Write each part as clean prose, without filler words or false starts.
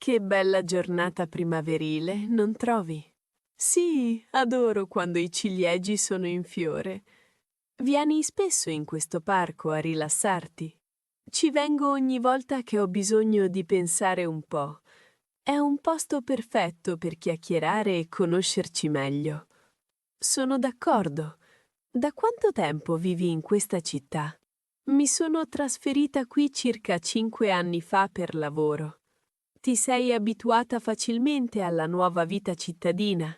Che bella giornata primaverile, non trovi? Sì, adoro quando i ciliegi sono in fiore. Vieni spesso in questo parco a rilassarti? Ci vengo ogni volta che ho bisogno di pensare un po'. È un posto perfetto per chiacchierare e conoscerci meglio. Sono d'accordo. Da quanto tempo vivi in questa città? Mi sono trasferita qui circa 5 anni fa per lavoro. Ti sei abituata facilmente alla nuova vita cittadina?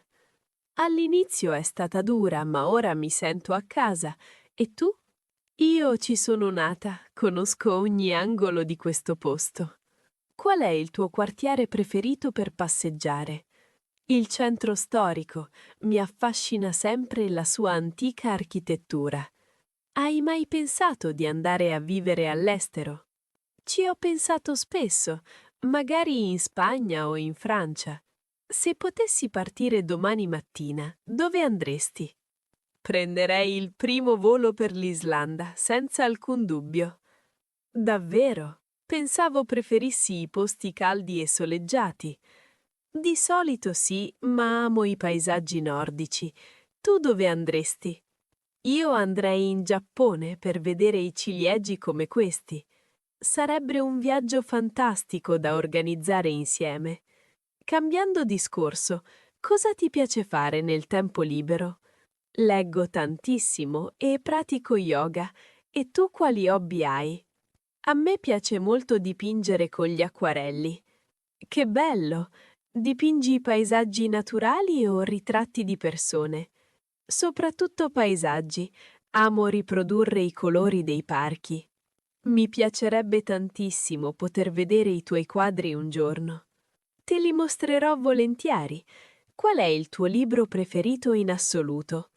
All'inizio è stata dura, ma ora mi sento a casa. E tu? Io ci sono nata, conosco ogni angolo di questo posto. Qual è il tuo quartiere preferito per passeggiare? Il centro storico mi affascina sempre la sua antica architettura. Hai mai pensato di andare a vivere all'estero? Ci ho pensato spesso, magari in Spagna o in Francia. Se potessi partire domani mattina, dove andresti? Prenderei il primo volo per l'Islanda, senza alcun dubbio. Davvero? Pensavo preferissi i posti caldi e soleggiati. Di solito sì, ma amo i paesaggi nordici. Tu dove andresti? Io andrei in Giappone per vedere i ciliegi come questi. Sarebbe un viaggio fantastico da organizzare insieme. Cambiando discorso, cosa ti piace fare nel tempo libero? Leggo tantissimo e pratico yoga. E tu quali hobby hai? A me piace molto dipingere con gli acquarelli. Che bello! Dipingi paesaggi naturali o ritratti di persone? Soprattutto paesaggi. Amo riprodurre i colori dei parchi. Mi piacerebbe tantissimo poter vedere i tuoi quadri un giorno. Te li mostrerò volentieri. Qual è il tuo libro preferito in assoluto?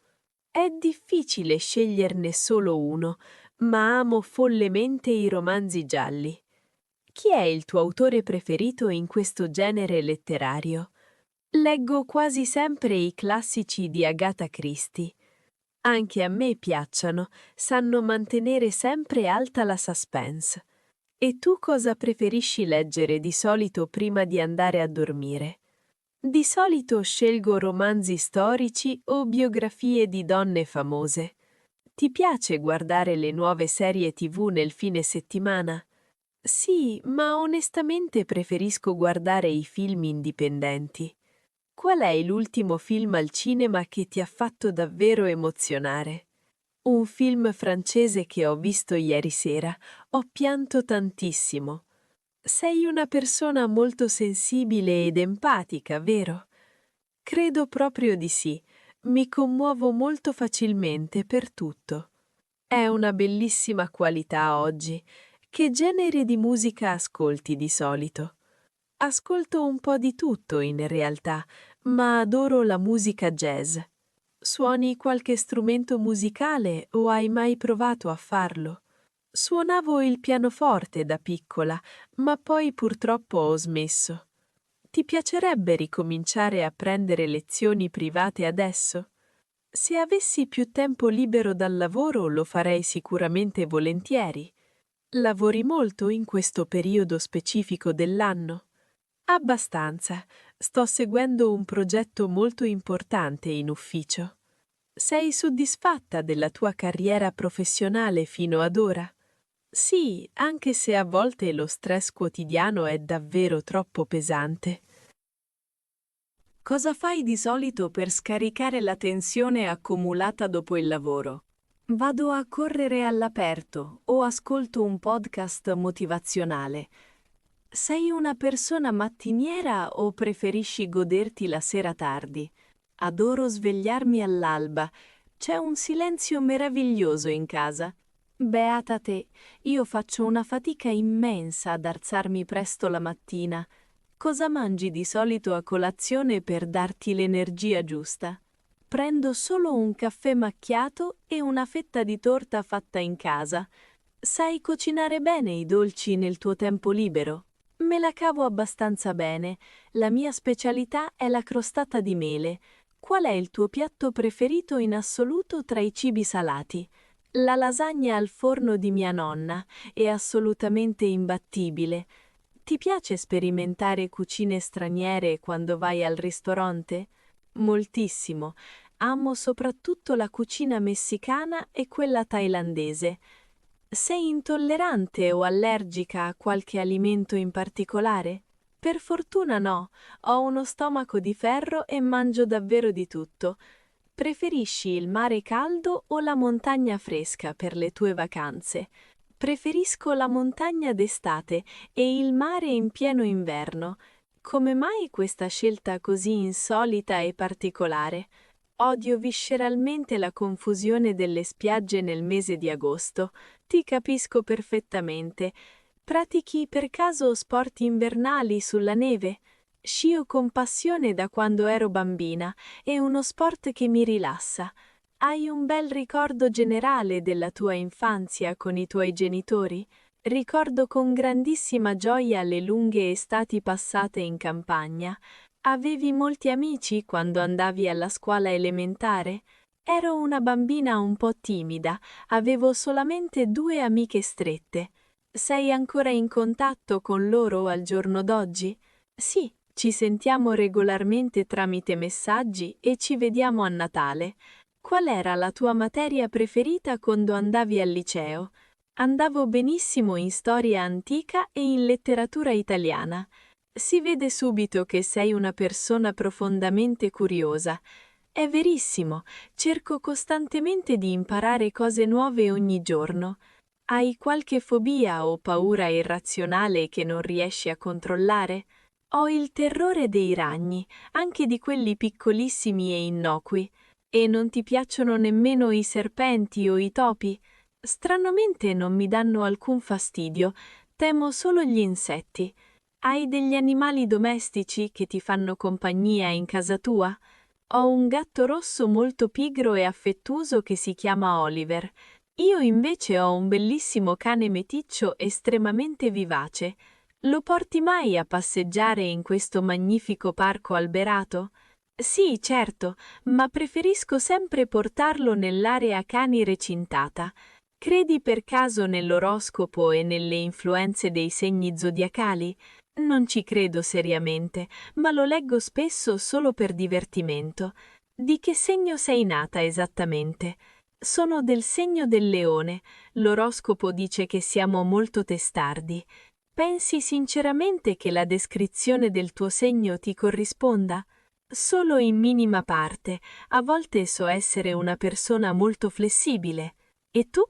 È difficile sceglierne solo uno, ma amo follemente i romanzi gialli. Chi è il tuo autore preferito in questo genere letterario? Leggo quasi sempre i classici di Agatha Christie. Anche a me piacciono, sanno mantenere sempre alta la suspense. E tu cosa preferisci leggere di solito prima di andare a dormire? Di solito scelgo romanzi storici o biografie di donne famose. Ti piace guardare le nuove serie TV nel fine settimana? Sì, ma onestamente preferisco guardare i film indipendenti. Qual è l'ultimo film al cinema che ti ha fatto davvero emozionare? Un film francese che ho visto ieri sera. Ho pianto tantissimo. Sei una persona molto sensibile ed empatica, vero? Credo proprio di sì. Mi commuovo molto facilmente per tutto. È una bellissima qualità oggi. Che genere di musica ascolti di solito? Ascolto un po' di tutto in realtà, ma adoro la musica jazz. Suoni qualche strumento musicale o hai mai provato a farlo? Suonavo il pianoforte da piccola, ma poi purtroppo ho smesso. Ti piacerebbe ricominciare a prendere lezioni private adesso? Se avessi più tempo libero dal lavoro lo farei sicuramente volentieri. Lavori molto in questo periodo specifico dell'anno? Abbastanza. Sto seguendo un progetto molto importante in ufficio. Sei soddisfatta della tua carriera professionale fino ad ora? Sì, anche se a volte lo stress quotidiano è davvero troppo pesante. Cosa fai di solito per scaricare la tensione accumulata dopo il lavoro? Vado a correre all'aperto o ascolto un podcast motivazionale. Sei una persona mattiniera o preferisci goderti la sera tardi? Adoro svegliarmi all'alba. C'è un silenzio meraviglioso in casa. Beata te, io faccio una fatica immensa ad alzarmi presto la mattina. Cosa mangi di solito a colazione per darti l'energia giusta? Prendo solo un caffè macchiato e una fetta di torta fatta in casa. Sai cucinare bene i dolci nel tuo tempo libero? Me la cavo abbastanza bene. La mia specialità è la crostata di mele. Qual è il tuo piatto preferito in assoluto tra i cibi salati? La lasagna al forno di mia nonna è assolutamente imbattibile. Ti piace sperimentare cucine straniere quando vai al ristorante? Moltissimo. Amo soprattutto la cucina messicana e quella thailandese. Sei intollerante o allergica a qualche alimento in particolare? Per fortuna no, ho uno stomaco di ferro e mangio davvero di tutto. Preferisci il mare caldo o la montagna fresca per le tue vacanze? Preferisco la montagna d'estate e il mare in pieno inverno. Come mai questa scelta così insolita e particolare? Odio visceralmente la confusione delle spiagge nel mese di agosto. Ti capisco perfettamente. Pratichi per caso sport invernali sulla neve? Scio con passione da quando ero bambina, è uno sport che mi rilassa. Hai un bel ricordo generale della tua infanzia con i tuoi genitori? Ricordo con grandissima gioia le lunghe estati passate in campagna. Avevi molti amici quando andavi alla scuola elementare? Ero una bambina un po' timida, avevo solamente 2 amiche strette. Sei ancora in contatto con loro al giorno d'oggi? Sì, ci sentiamo regolarmente tramite messaggi e ci vediamo a Natale. Qual era la tua materia preferita quando andavi al liceo? Andavo benissimo in storia antica e in letteratura italiana. Si vede subito che sei una persona profondamente curiosa. È verissimo, cerco costantemente di imparare cose nuove ogni giorno. Hai qualche fobia o paura irrazionale che non riesci a controllare? Ho il terrore dei ragni, anche di quelli piccolissimi e innocui. E non ti piacciono nemmeno i serpenti o i topi? Stranamente non mi danno alcun fastidio, temo solo gli insetti. Hai degli animali domestici che ti fanno compagnia in casa tua? Ho un gatto rosso molto pigro e affettuoso che si chiama Oliver. Io invece ho un bellissimo cane meticcio estremamente vivace. Lo porti mai a passeggiare in questo magnifico parco alberato? Sì, certo, ma preferisco sempre portarlo nell'area cani recintata. Credi per caso nell'oroscopo e nelle influenze dei segni zodiacali? Non ci credo seriamente, ma lo leggo spesso solo per divertimento. Di che segno sei nata esattamente? Sono del segno del leone. L'oroscopo dice che siamo molto testardi. Pensi sinceramente che la descrizione del tuo segno ti corrisponda? Solo in minima parte. A volte so essere una persona molto flessibile. E tu?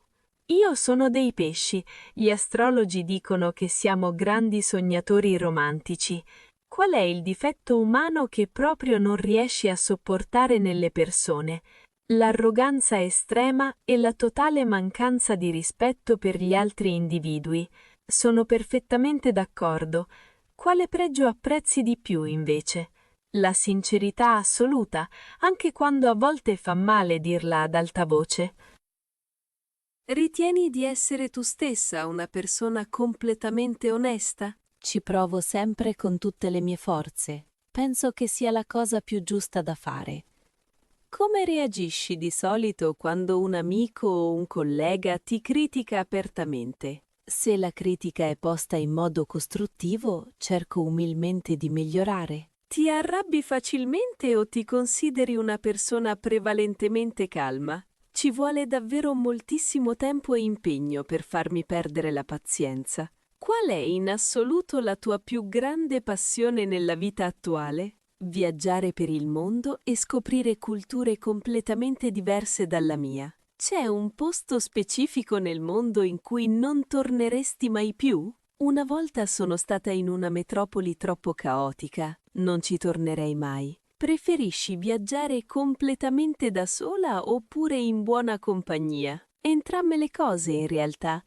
Io sono dei pesci. Gli astrologi dicono che siamo grandi sognatori romantici. Qual è il difetto umano che proprio non riesci a sopportare nelle persone? L'arroganza estrema e la totale mancanza di rispetto per gli altri individui. Sono perfettamente d'accordo. Quale pregio apprezzi di più, invece? La sincerità assoluta, anche quando a volte fa male dirla ad alta voce. Ritieni di essere tu stessa una persona completamente onesta? Ci provo sempre con tutte le mie forze. Penso che sia la cosa più giusta da fare. Come reagisci di solito quando un amico o un collega ti critica apertamente? Se la critica è posta in modo costruttivo, cerco umilmente di migliorare. Ti arrabbi facilmente o ti consideri una persona prevalentemente calma? Ci vuole davvero moltissimo tempo e impegno per farmi perdere la pazienza. Qual è in assoluto la tua più grande passione nella vita attuale? Viaggiare per il mondo e scoprire culture completamente diverse dalla mia. C'è un posto specifico nel mondo in cui non torneresti mai più? Una volta sono stata in una metropoli troppo caotica, non ci tornerei mai. Preferisci viaggiare completamente da sola oppure in buona compagnia? Entrambe le cose, in realtà.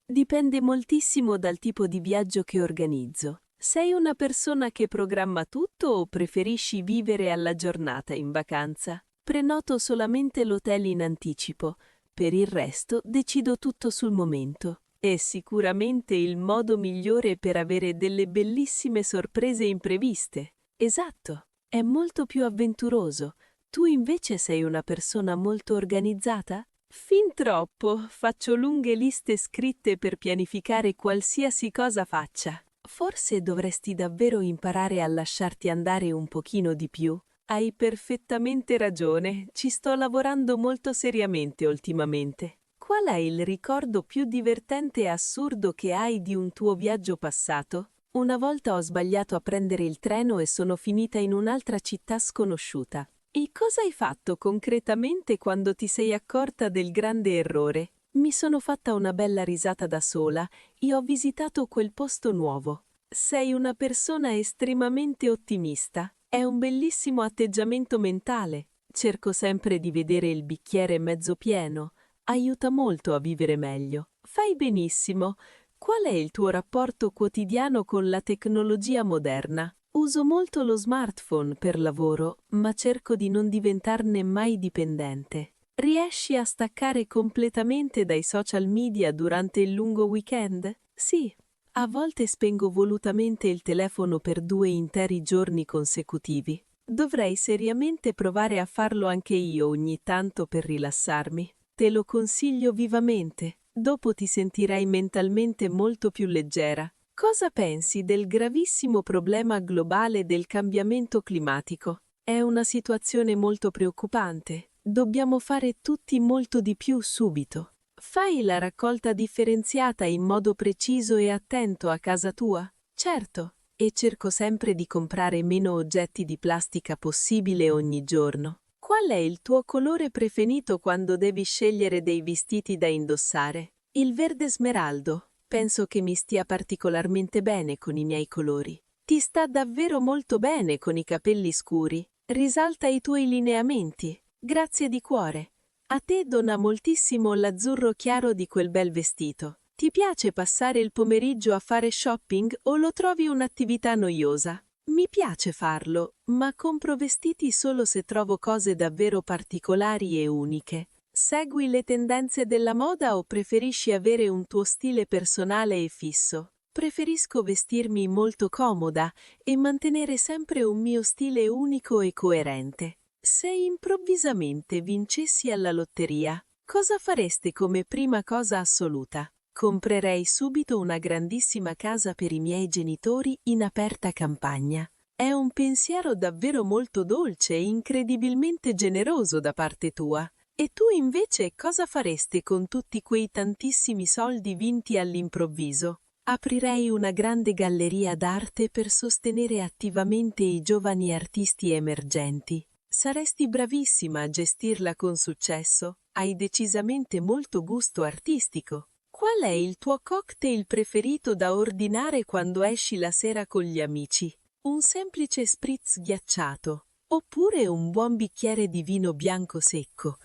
Dipende moltissimo dal tipo di viaggio che organizzo. Sei una persona che programma tutto o preferisci vivere alla giornata in vacanza? Prenoto solamente l'hotel in anticipo. Per il resto decido tutto sul momento. È sicuramente il modo migliore per avere delle bellissime sorprese impreviste. Esatto. È molto più avventuroso. Tu invece sei una persona molto organizzata? Fin troppo. Faccio lunghe liste scritte per pianificare qualsiasi cosa faccia. Forse dovresti davvero imparare a lasciarti andare un pochino di più. Hai perfettamente ragione, ci sto lavorando molto seriamente ultimamente. Qual è il ricordo più divertente e assurdo che hai di un tuo viaggio passato? Una volta ho sbagliato a prendere il treno e sono finita in un'altra città sconosciuta. E cosa hai fatto concretamente quando ti sei accorta del grande errore? Mi sono fatta una bella risata da sola e ho visitato quel posto nuovo. Sei una persona estremamente ottimista. È un bellissimo atteggiamento mentale. Cerco sempre di vedere il bicchiere mezzo pieno. Aiuta molto a vivere meglio. Fai benissimo. Qual è il tuo rapporto quotidiano con la tecnologia moderna? Uso molto lo smartphone per lavoro, ma cerco di non diventarne mai dipendente. Riesci a staccare completamente dai social media durante il lungo weekend? Sì. A volte spengo volutamente il telefono per 2 interi giorni consecutivi. Dovrei seriamente provare a farlo anche io ogni tanto per rilassarmi. Te lo consiglio vivamente. Dopo ti sentirai mentalmente molto più leggera. Cosa pensi del gravissimo problema globale del cambiamento climatico? È una situazione molto preoccupante. Dobbiamo fare tutti molto di più subito. Fai la raccolta differenziata in modo preciso e attento a casa tua? Certo, e cerco sempre di comprare meno oggetti di plastica possibile ogni giorno. Qual è il tuo colore preferito quando devi scegliere dei vestiti da indossare? Il verde smeraldo. Penso che mi stia particolarmente bene con i miei colori. Ti sta davvero molto bene con i capelli scuri. Risalta i tuoi lineamenti. Grazie di cuore. A te dona moltissimo l'azzurro chiaro di quel bel vestito. Ti piace passare il pomeriggio a fare shopping o lo trovi un'attività noiosa? Mi piace farlo, ma compro vestiti solo se trovo cose davvero particolari e uniche. Segui le tendenze della moda o preferisci avere un tuo stile personale e fisso? Preferisco vestirmi molto comoda e mantenere sempre un mio stile unico e coerente. Se improvvisamente vincessi alla lotteria, cosa faresti come prima cosa assoluta? Comprerei subito una grandissima casa per i miei genitori in aperta campagna. È un pensiero davvero molto dolce e incredibilmente generoso da parte tua. E tu invece cosa faresti con tutti quei tantissimi soldi vinti all'improvviso? Aprirei una grande galleria d'arte per sostenere attivamente i giovani artisti emergenti. Saresti bravissima a gestirla con successo. Hai decisamente molto gusto artistico. Qual è il tuo cocktail preferito da ordinare quando esci la sera con gli amici? Un semplice spritz ghiacciato, oppure un buon bicchiere di vino bianco secco?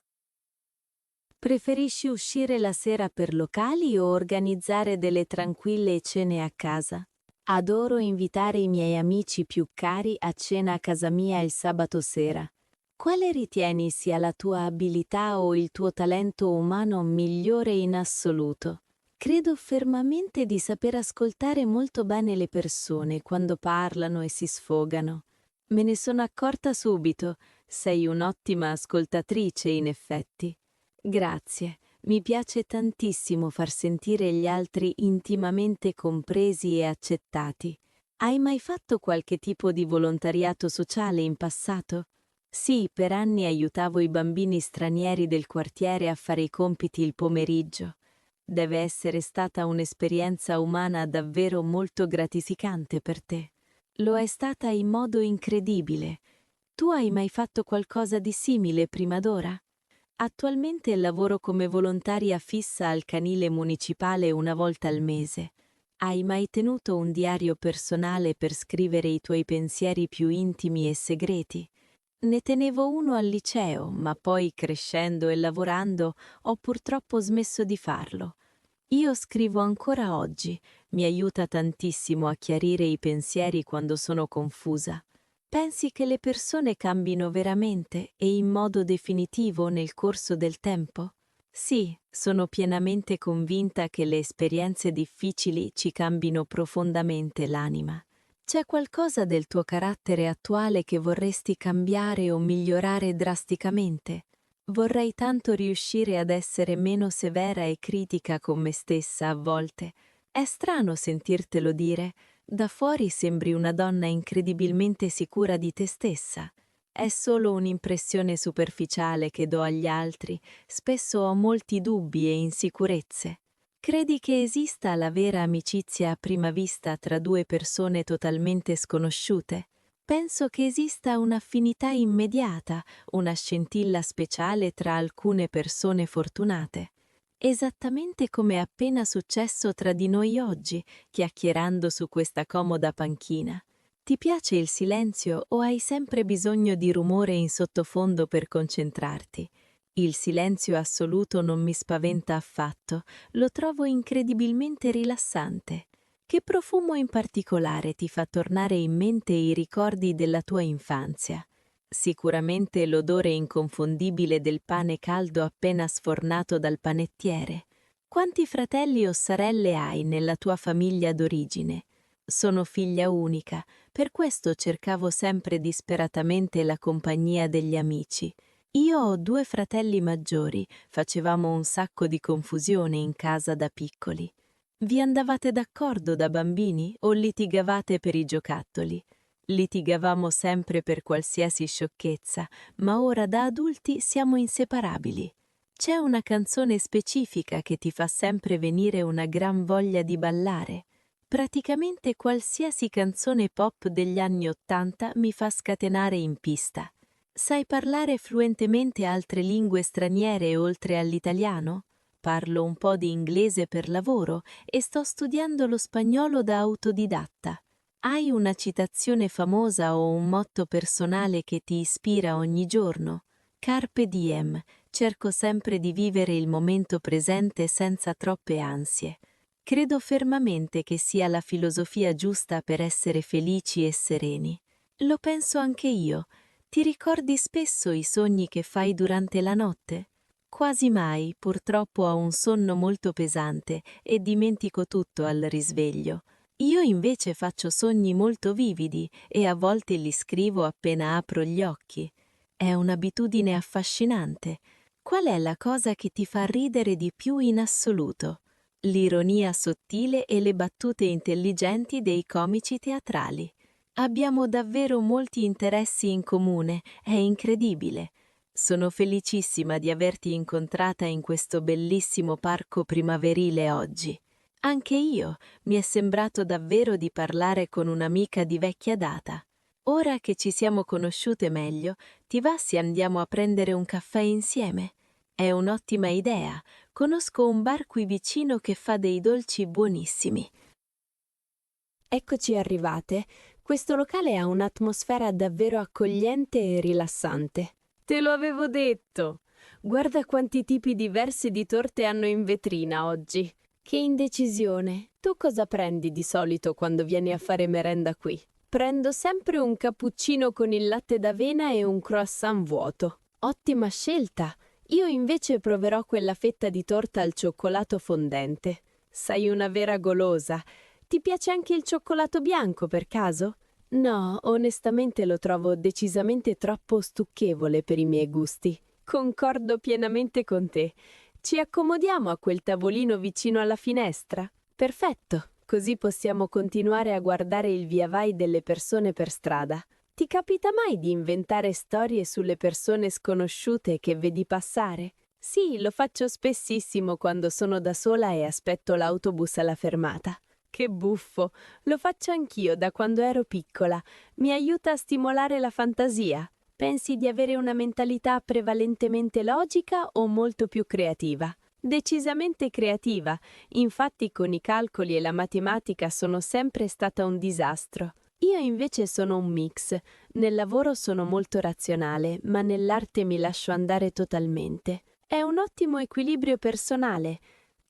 Preferisci uscire la sera per locali o organizzare delle tranquille cene a casa? Adoro invitare i miei amici più cari a cena a casa mia il sabato sera. Quale ritieni sia la tua abilità o il tuo talento umano migliore in assoluto? Credo fermamente di saper ascoltare molto bene le persone quando parlano e si sfogano. Me ne sono accorta subito, sei un'ottima ascoltatrice in effetti. Grazie, mi piace tantissimo far sentire gli altri intimamente compresi e accettati. Hai mai fatto qualche tipo di volontariato sociale in passato? Sì, per anni aiutavo i bambini stranieri del quartiere a fare i compiti il pomeriggio. Deve essere stata un'esperienza umana davvero molto gratificante per te. Lo è stata in modo incredibile. Tu hai mai fatto qualcosa di simile prima d'ora? Attualmente lavoro come volontaria fissa al canile municipale una volta al mese. Hai mai tenuto un diario personale per scrivere i tuoi pensieri più intimi e segreti? Ne tenevo uno al liceo, ma poi crescendo e lavorando ho purtroppo smesso di farlo. Io scrivo ancora oggi, mi aiuta tantissimo a chiarire i pensieri quando sono confusa. Pensi che le persone cambino veramente e in modo definitivo nel corso del tempo? Sì, sono pienamente convinta che le esperienze difficili ci cambino profondamente l'anima. C'è qualcosa del tuo carattere attuale che vorresti cambiare o migliorare drasticamente? Vorrei tanto riuscire ad essere meno severa e critica con me stessa a volte. È strano sentirtelo dire, Da fuori sembri una donna incredibilmente sicura di te stessa. È solo un'impressione superficiale che do agli altri, spesso ho molti dubbi e insicurezze. Credi che esista la vera amicizia a prima vista tra due persone totalmente sconosciute? Penso che esista un'affinità immediata, una scintilla speciale tra alcune persone fortunate. Esattamente come è appena successo tra di noi oggi, chiacchierando su questa comoda panchina. Ti piace il silenzio o hai sempre bisogno di rumore in sottofondo per concentrarti? Il silenzio assoluto non mi spaventa affatto, lo trovo incredibilmente rilassante. Che profumo in particolare ti fa tornare in mente i ricordi della tua infanzia? Sicuramente l'odore inconfondibile del pane caldo appena sfornato dal panettiere. Quanti fratelli o sorelle hai nella tua famiglia d'origine? Sono figlia unica, per questo cercavo sempre disperatamente la compagnia degli amici. Io ho 2 fratelli maggiori, facevamo un sacco di confusione in casa da piccoli. Vi andavate d'accordo da bambini o litigavate per i giocattoli? Litigavamo sempre per qualsiasi sciocchezza, ma ora da adulti siamo inseparabili. C'è una canzone specifica che ti fa sempre venire una gran voglia di ballare. Praticamente qualsiasi canzone pop degli anni '80 mi fa scatenare in pista. Sai parlare fluentemente altre lingue straniere oltre all'italiano? Parlo un po' di inglese per lavoro e sto studiando lo spagnolo da autodidatta. Hai una citazione famosa o un motto personale che ti ispira ogni giorno? Carpe diem, cerco sempre di vivere il momento presente senza troppe ansie. Credo fermamente che sia la filosofia giusta per essere felici e sereni. Lo penso anche io. Ti ricordi spesso i sogni che fai durante la notte? Quasi mai, purtroppo ho un sonno molto pesante e dimentico tutto al risveglio. Io invece faccio sogni molto vividi e a volte li scrivo appena apro gli occhi. È un'abitudine affascinante. Qual è la cosa che ti fa ridere di più in assoluto? L'ironia sottile e le battute intelligenti dei comici teatrali. Abbiamo davvero molti interessi in comune, è incredibile. Sono felicissima di averti incontrata in questo bellissimo parco primaverile oggi. Anche io, mi è sembrato davvero di parlare con un'amica di vecchia data. Ora che ci siamo conosciute meglio, ti va se andiamo a prendere un caffè insieme? È un'ottima idea. Conosco un bar qui vicino che fa dei dolci buonissimi. Eccoci arrivate. Questo locale ha un'atmosfera davvero accogliente e rilassante. Te lo avevo detto! Guarda quanti tipi diversi di torte hanno in vetrina oggi. Che indecisione! Tu cosa prendi di solito quando vieni a fare merenda qui? Prendo sempre un cappuccino con il latte d'avena e un croissant vuoto. Ottima scelta! Io invece proverò quella fetta di torta al cioccolato fondente. Sei una vera golosa. Ti piace anche il cioccolato bianco, per caso? No, onestamente lo trovo decisamente troppo stucchevole per i miei gusti. Concordo pienamente con te. Ci accomodiamo a quel tavolino vicino alla finestra? Perfetto, così possiamo continuare a guardare il via vai delle persone per strada. Ti capita mai di inventare storie sulle persone sconosciute che vedi passare? Sì, lo faccio spessissimo quando sono da sola e aspetto l'autobus alla fermata. Che buffo! Lo faccio anch'io da quando ero piccola. Mi aiuta a stimolare la fantasia. Pensi di avere una mentalità prevalentemente logica o molto più creativa? Decisamente creativa. Infatti con i calcoli e la matematica sono sempre stata un disastro. Io invece sono un mix. Nel lavoro sono molto razionale, ma nell'arte mi lascio andare totalmente. È un ottimo equilibrio personale.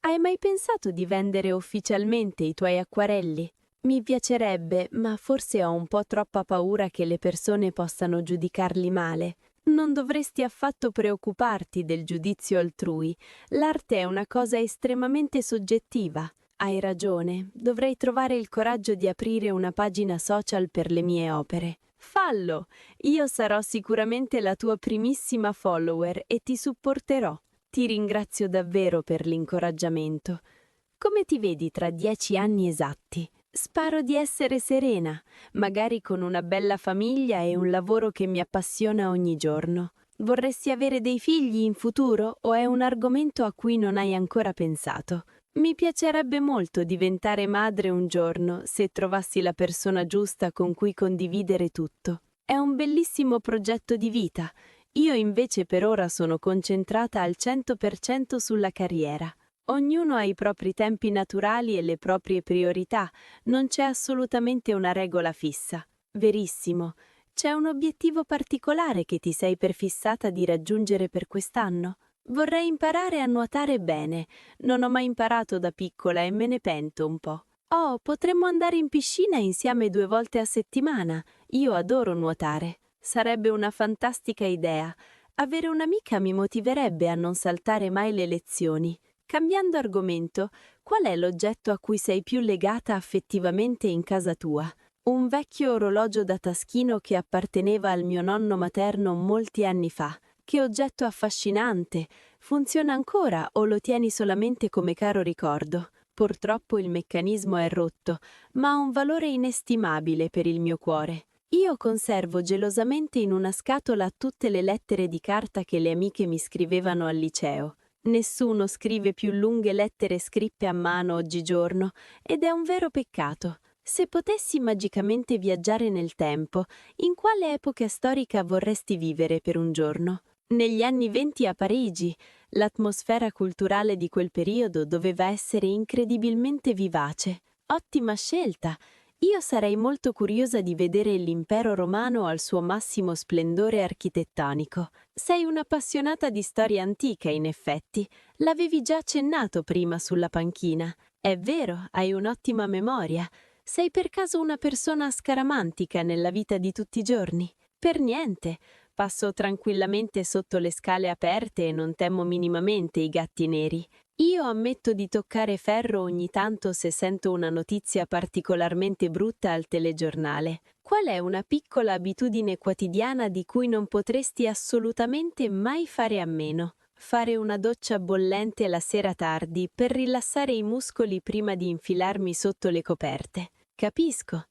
Hai mai pensato di vendere ufficialmente i tuoi acquarelli? Mi piacerebbe, ma forse ho un po' troppa paura che le persone possano giudicarli male. Non dovresti affatto preoccuparti del giudizio altrui. L'arte è una cosa estremamente soggettiva. Hai ragione, dovrei trovare il coraggio di aprire una pagina social per le mie opere. Fallo! Io sarò sicuramente la tua primissima follower e ti supporterò. Ti ringrazio davvero per l'incoraggiamento. Come ti vedi tra 10 anni esatti? Spero di essere serena, magari con una bella famiglia e un lavoro che mi appassiona ogni giorno. Vorresti avere dei figli in futuro o è un argomento a cui non hai ancora pensato? Mi piacerebbe molto diventare madre un giorno se trovassi la persona giusta con cui condividere tutto. È un bellissimo progetto di vita. Io invece per ora sono concentrata al 100% sulla carriera. Ognuno ha i propri tempi naturali e le proprie priorità, non c'è assolutamente una regola fissa. Verissimo. C'è un obiettivo particolare che ti sei prefissata di raggiungere per quest'anno? Vorrei imparare a nuotare bene. Non ho mai imparato da piccola e me ne pento un po'. Oh, potremmo andare in piscina insieme 2 volte a settimana. Io adoro nuotare. Sarebbe una fantastica idea. Avere un'amica mi motiverebbe a non saltare mai le lezioni. Cambiando argomento, qual è l'oggetto a cui sei più legata affettivamente in casa tua? Un vecchio orologio da taschino che apparteneva al mio nonno materno molti anni fa. Che oggetto affascinante! Funziona ancora o lo tieni solamente come caro ricordo? Purtroppo il meccanismo è rotto, ma ha un valore inestimabile per il mio cuore. Io conservo gelosamente in una scatola tutte le lettere di carta che le amiche mi scrivevano al liceo. Nessuno scrive più lunghe lettere scritte a mano oggigiorno ed è un vero peccato. Se potessi magicamente viaggiare nel tempo, in quale epoca storica vorresti vivere per un giorno? Negli anni '20 a Parigi, l'atmosfera culturale di quel periodo doveva essere incredibilmente vivace. Ottima scelta! Io sarei molto curiosa di vedere l'impero romano al suo massimo splendore architettonico. Sei un'appassionata di storia antica, in effetti. L'avevi già accennato prima sulla panchina. È vero, hai un'ottima memoria. Sei per caso una persona scaramantica nella vita di tutti i giorni? Per niente. Passo tranquillamente sotto le scale aperte e non temo minimamente i gatti neri. Io ammetto di toccare ferro ogni tanto se sento una notizia particolarmente brutta al telegiornale. Qual è una piccola abitudine quotidiana di cui non potresti assolutamente mai fare a meno? Fare una doccia bollente la sera tardi per rilassare i muscoli prima di infilarmi sotto le coperte. Capisco.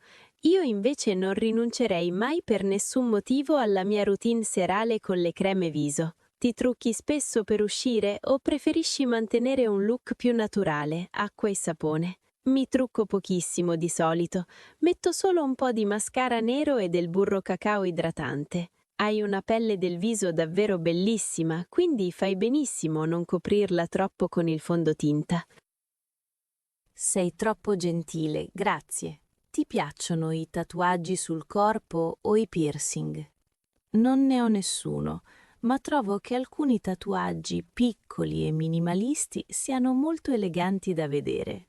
Io invece non rinuncerei mai per nessun motivo alla mia routine serale con le creme viso. Ti trucchi spesso per uscire o preferisci mantenere un look più naturale, acqua e sapone? Mi trucco pochissimo di solito, metto solo un po' di mascara nero e del burro cacao idratante. Hai una pelle del viso davvero bellissima, quindi fai benissimo a non coprirla troppo con il fondotinta. Sei troppo gentile, grazie. Ti piacciono i tatuaggi sul corpo o i piercing? Non ne ho nessuno, ma trovo che alcuni tatuaggi piccoli e minimalisti siano molto eleganti da vedere.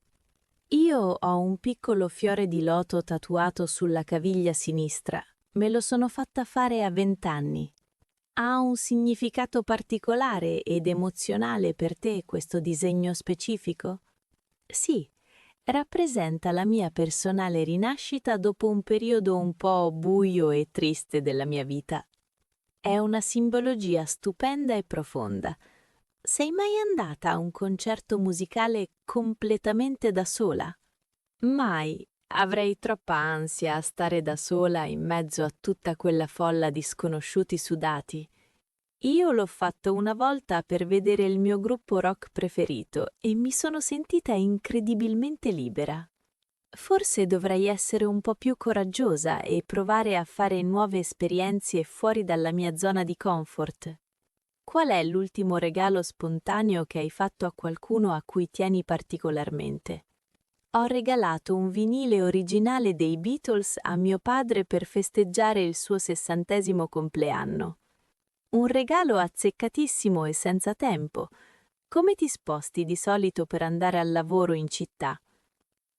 Io ho un piccolo fiore di loto tatuato sulla caviglia sinistra. Me lo sono fatta fare a 20 anni. Ha un significato particolare ed emozionale per te questo disegno specifico? Sì. Rappresenta la mia personale rinascita dopo un periodo un po' buio e triste della mia vita. È una simbologia stupenda e profonda. Sei mai andata a un concerto musicale completamente da sola? Mai. Avrei troppa ansia a stare da sola in mezzo a tutta quella folla di sconosciuti sudati. Io l'ho fatto una volta per vedere il mio gruppo rock preferito e mi sono sentita incredibilmente libera. Forse dovrei essere un po' più coraggiosa e provare a fare nuove esperienze fuori dalla mia zona di comfort. Qual è l'ultimo regalo spontaneo che hai fatto a qualcuno a cui tieni particolarmente? Ho regalato un vinile originale dei Beatles a mio padre per festeggiare il suo 60° compleanno. Un regalo azzeccatissimo e senza tempo. Come ti sposti di solito per andare al lavoro in città?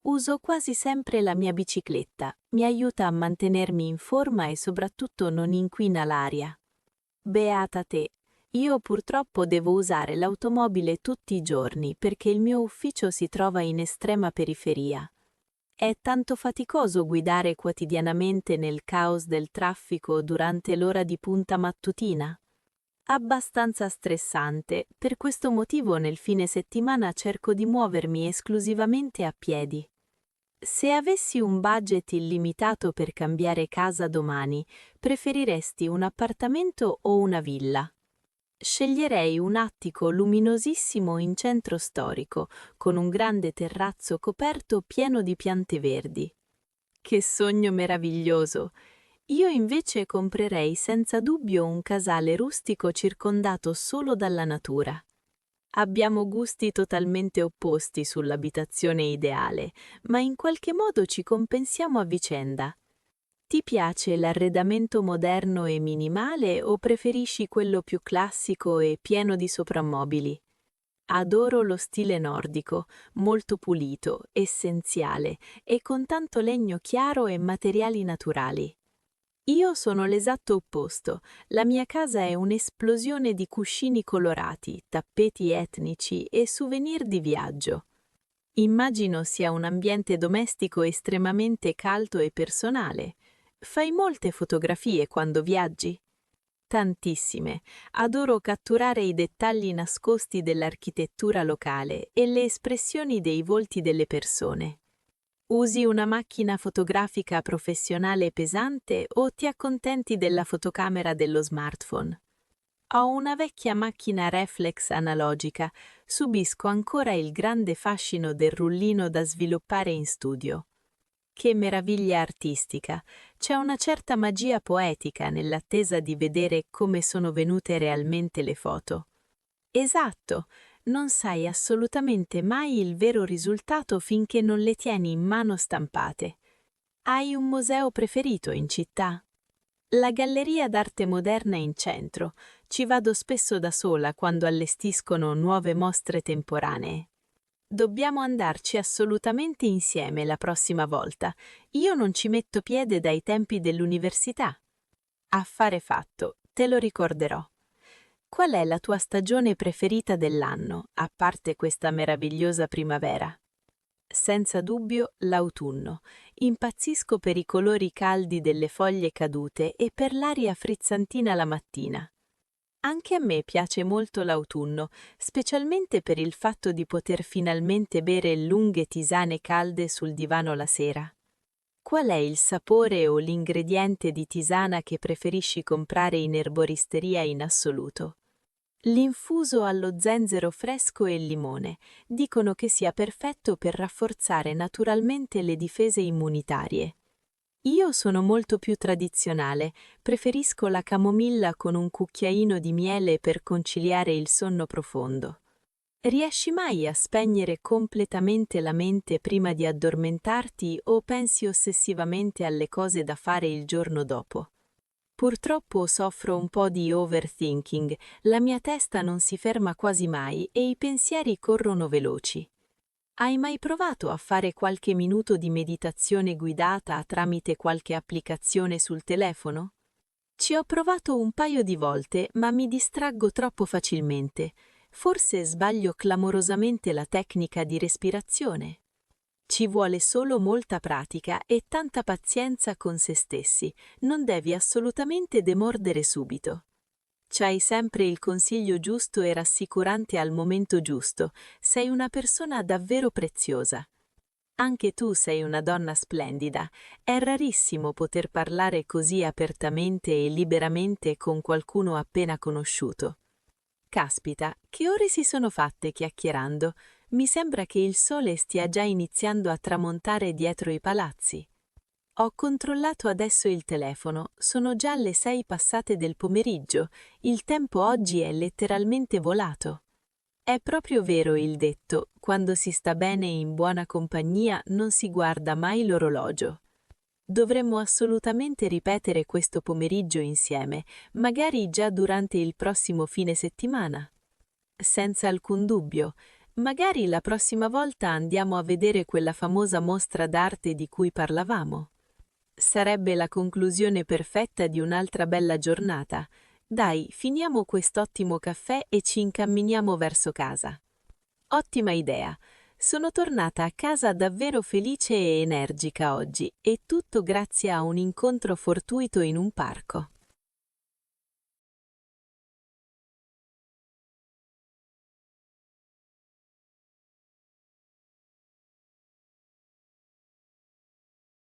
Uso quasi sempre la mia bicicletta, mi aiuta a mantenermi in forma e soprattutto non inquina l'aria. Beata te, io purtroppo devo usare l'automobile tutti i giorni perché il mio ufficio si trova in estrema periferia. È tanto faticoso guidare quotidianamente nel caos del traffico durante l'ora di punta mattutina? Abbastanza stressante, per questo motivo nel fine settimana cerco di muovermi esclusivamente a piedi. Se avessi un budget illimitato per cambiare casa domani, preferiresti un appartamento o una villa? Sceglierei un attico luminosissimo in centro storico, con un grande terrazzo coperto pieno di piante verdi. Che sogno meraviglioso! Io invece comprerei senza dubbio un casale rustico circondato solo dalla natura. Abbiamo gusti totalmente opposti sull'abitazione ideale, ma in qualche modo ci compensiamo a vicenda. Ti piace l'arredamento moderno e minimale o preferisci quello più classico e pieno di soprammobili? Adoro lo stile nordico, molto pulito, essenziale e con tanto legno chiaro e materiali naturali. Io sono l'esatto opposto. La mia casa è un'esplosione di cuscini colorati, tappeti etnici e souvenir di viaggio. Immagino sia un ambiente domestico estremamente caldo e personale. Fai molte fotografie quando viaggi? Tantissime. Adoro catturare i dettagli nascosti dell'architettura locale e le espressioni dei volti delle persone. Usi una macchina fotografica professionale pesante o ti accontenti della fotocamera dello smartphone? Ho una vecchia macchina reflex analogica, subisco ancora il grande fascino del rullino da sviluppare in studio. Che meraviglia artistica! C'è una certa magia poetica nell'attesa di vedere come sono venute realmente le foto. Esatto, non sai assolutamente mai il vero risultato finché non le tieni in mano stampate. Hai un museo preferito in città? La Galleria d'Arte Moderna in centro. Ci vado spesso da sola quando allestiscono nuove mostre temporanee. Dobbiamo andarci assolutamente insieme la prossima volta. Io non ci metto piede dai tempi dell'università. Affare fatto, te lo ricorderò. Qual è la tua stagione preferita dell'anno, a parte questa meravigliosa primavera? Senza dubbio l'autunno. Impazzisco per i colori caldi delle foglie cadute e per l'aria frizzantina la mattina. Anche a me piace molto l'autunno, specialmente per il fatto di poter finalmente bere lunghe tisane calde sul divano la sera. Qual è il sapore o l'ingrediente di tisana che preferisci comprare in erboristeria in assoluto? L'infuso allo zenzero fresco e limone dicono che sia perfetto per rafforzare naturalmente le difese immunitarie. Io sono molto più tradizionale, preferisco la camomilla con un cucchiaino di miele per conciliare il sonno profondo. Riesci mai a spegnere completamente la mente prima di addormentarti o pensi ossessivamente alle cose da fare il giorno dopo? Purtroppo soffro un po' di overthinking, la mia testa non si ferma quasi mai e i pensieri corrono veloci. Hai mai provato a fare qualche minuto di meditazione guidata tramite qualche applicazione sul telefono? Ci ho provato un paio di volte, ma mi distraggo troppo facilmente. Forse sbaglio clamorosamente la tecnica di respirazione. Ci vuole solo molta pratica e tanta pazienza con se stessi, non devi assolutamente demordere subito. C'hai sempre il consiglio giusto e rassicurante al momento giusto, sei una persona davvero preziosa. Anche tu sei una donna splendida, è rarissimo poter parlare così apertamente e liberamente con qualcuno appena conosciuto. Caspita, che ore si sono fatte chiacchierando? Mi sembra che il sole stia già iniziando a tramontare dietro i palazzi. Ho controllato adesso il telefono, sono già le 6 passate del pomeriggio, il tempo oggi è letteralmente volato. È proprio vero il detto, quando si sta bene in buona compagnia non si guarda mai l'orologio. Dovremmo assolutamente ripetere questo pomeriggio insieme, magari già durante il prossimo fine settimana. Senza alcun dubbio. Magari la prossima volta andiamo a vedere quella famosa mostra d'arte di cui parlavamo. Sarebbe la conclusione perfetta di un'altra bella giornata. Dai, finiamo quest'ottimo caffè e ci incamminiamo verso casa. Ottima idea. Sono tornata a casa davvero felice e energica oggi, e tutto grazie a un incontro fortuito in un parco.